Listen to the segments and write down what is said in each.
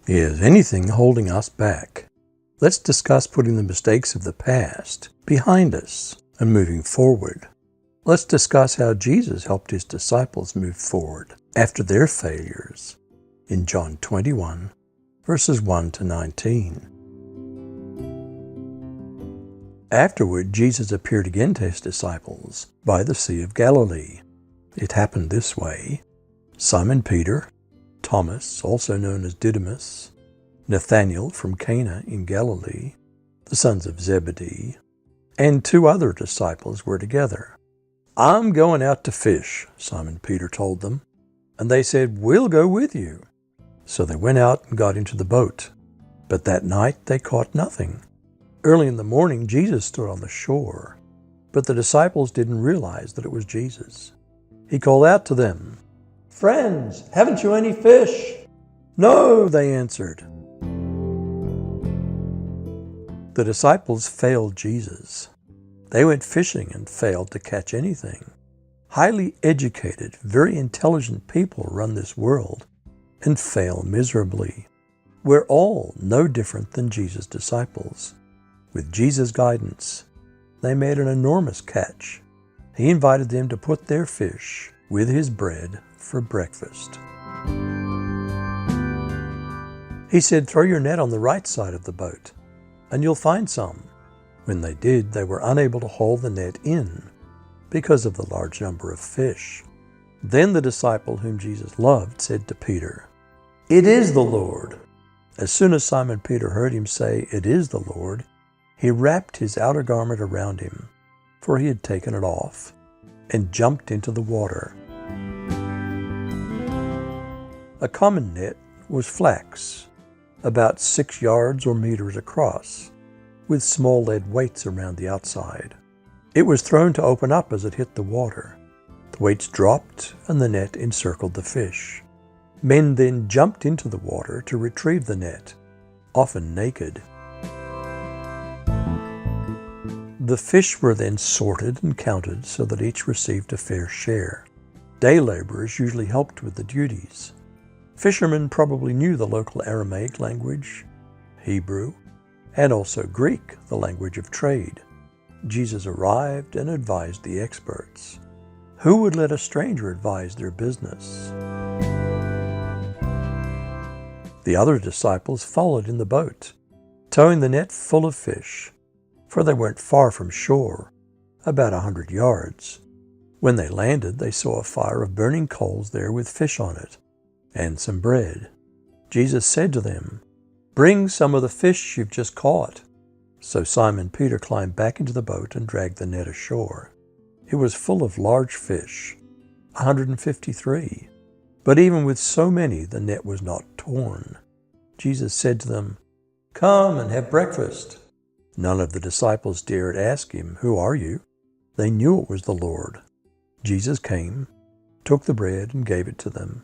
Is anything holding us back? Let's discuss putting the mistakes of the past behind us and moving forward. Let's discuss how Jesus helped his disciples move forward after their failures in John 21, verses 1 to 19. Afterward, Jesus appeared again to his disciples by the Sea of Galilee. It happened this way. Simon Peter, Thomas, also known as Didymus, Nathanael from Cana in Galilee, the sons of Zebedee, and 2 other disciples were together. "I'm going out to fish," Simon Peter told them, and they said, "We'll go with you." So they went out and got into the boat, but that night they caught nothing. Early in the morning, Jesus stood on the shore, but the disciples didn't realize that it was Jesus. He called out to them, "Friends, haven't you any fish?" "No," they answered. The disciples failed Jesus. They went fishing and failed to catch anything. Highly educated, very intelligent people run this world and fail miserably. We're all no different than Jesus' disciples. With Jesus' guidance, they made an enormous catch. He invited them to put their fish with his bread for breakfast. He said, "Throw your net on the right side of the boat, and you'll find some." When they did, they were unable to haul the net in because of the large number of fish. Then the disciple whom Jesus loved said to Peter, "It is the Lord." As soon as Simon Peter heard him say, "It is the Lord," he wrapped his outer garment around him, for he had taken it off, and jumped into the water. A common net was flax, about 6 yards or meters across, with small lead weights around the outside. It was thrown to open up as it hit the water. The weights dropped and the net encircled the fish. Men then jumped into the water to retrieve the net, often naked. The fish were then sorted and counted so that each received a fair share. Day laborers usually helped with the duties. Fishermen probably knew the local Aramaic language, Hebrew, and also Greek, the language of trade. Jesus arrived and advised the experts. Who would let a stranger advise their business? The other disciples followed in the boat, towing the net full of fish, for they weren't far from shore, about 100 yards. When they landed, they saw a fire of burning coals there with fish on it, and some bread. Jesus said to them, "Bring some of the fish you've just caught." So Simon Peter climbed back into the boat and dragged the net ashore. It was full of large fish, 153. But even with so many, the net was not torn. Jesus said to them, "Come and have breakfast." None of the disciples dared ask him, "Who are you?" They knew it was the Lord. Jesus came, took the bread and gave it to them,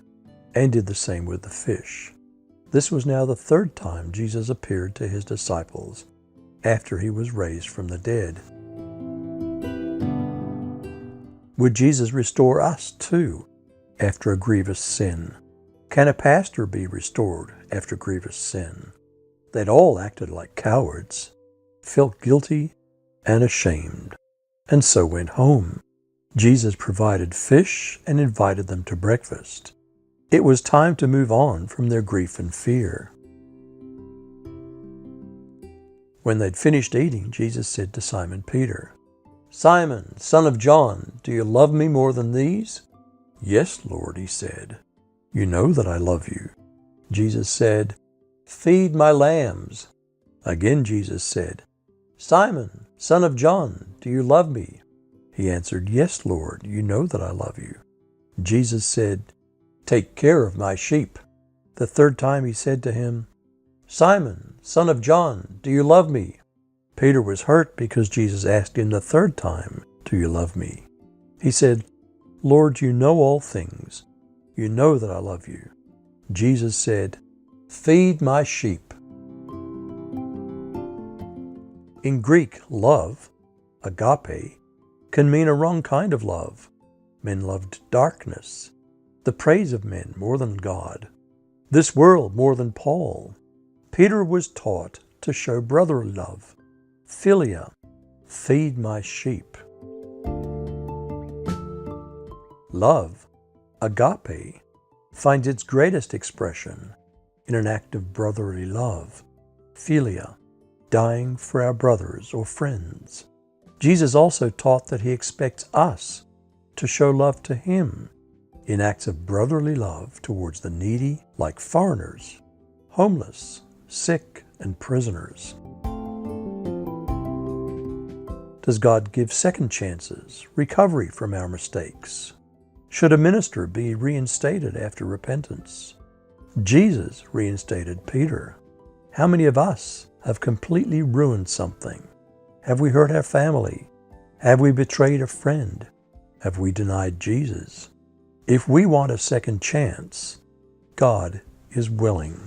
and did the same with the fish. This was now the 3rd time Jesus appeared to his disciples after he was raised from the dead. Would Jesus restore us too after a grievous sin? Can a pastor be restored after grievous sin? They'd all acted like cowards, felt guilty and ashamed, and so went home. Jesus provided fish and invited them to breakfast. It was time to move on from their grief and fear. When they'd finished eating, Jesus said to Simon Peter, "Simon, son of John, do you love me more than these?" "Yes, Lord," he said. "You know that I love you." Jesus said, "Feed my lambs." Again Jesus said, "Simon, son of John, do you love me?" He answered, "Yes, Lord, you know that I love you." Jesus said, "Take care of my sheep." The 3rd time he said to him, "Simon, son of John, do you love me?" Peter was hurt because Jesus asked him the 3rd time, "Do you love me?" He said, "Lord, you know all things. You know that I love you." Jesus said, "Feed my sheep." In Greek, love, agape, can mean a wrong kind of love. Men loved darkness, the praise of men more than God. this world more than Paul. Peter was taught to show brotherly love. Philia, feed my sheep. Love, agape, finds its greatest expression in an act of brotherly love. Philia, dying for our brothers or friends. Jesus also taught that he expects us to show love to him in acts of brotherly love towards the needy, like foreigners, homeless, sick, and prisoners. Does God give second chances, recovery from our mistakes? Should a minister be reinstated after repentance? Jesus reinstated Peter. How many of us have completely ruined something? Have we hurt our family? Have we betrayed a friend? Have we denied Jesus? If we want a second chance, God is willing.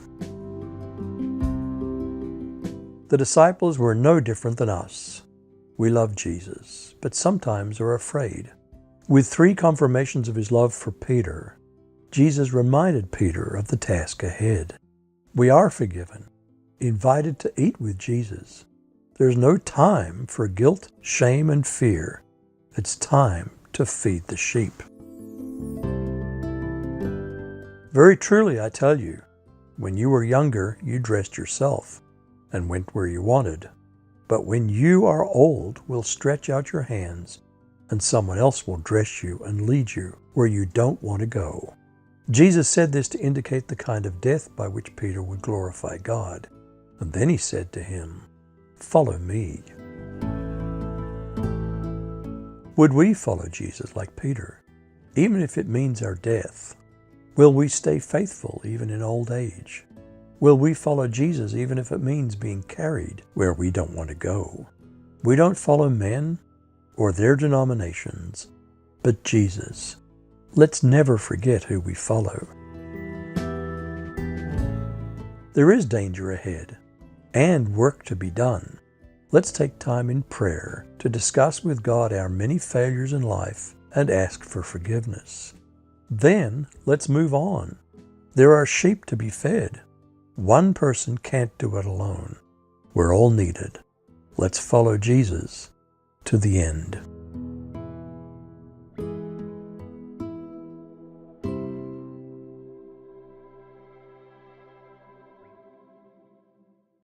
The disciples were no different than us. We love Jesus, but sometimes are afraid. With 3 confirmations of his love for Peter, Jesus reminded Peter of the task ahead. We are forgiven, invited to eat with Jesus. There's no time for guilt, shame, and fear. It's time to feed the sheep. Very truly, I tell you, when you were younger, you dressed yourself and went where you wanted. But when you are old, we'll stretch out your hands, and someone else will dress you and lead you where you don't want to go. Jesus said this to indicate the kind of death by which Peter would glorify God. And then he said to him, "Follow me." Would we follow Jesus like Peter, even if it means our death? Will we stay faithful even in old age? Will we follow Jesus even if it means being carried where we don't want to go? We don't follow men or their denominations, but Jesus. Let's never forget who we follow. There is danger ahead and work to be done. Let's take time in prayer to discuss with God our many failures in life and ask for forgiveness. Then let's move on. There are sheep to be fed. One person can't do it alone. We're all needed. Let's follow Jesus to the end.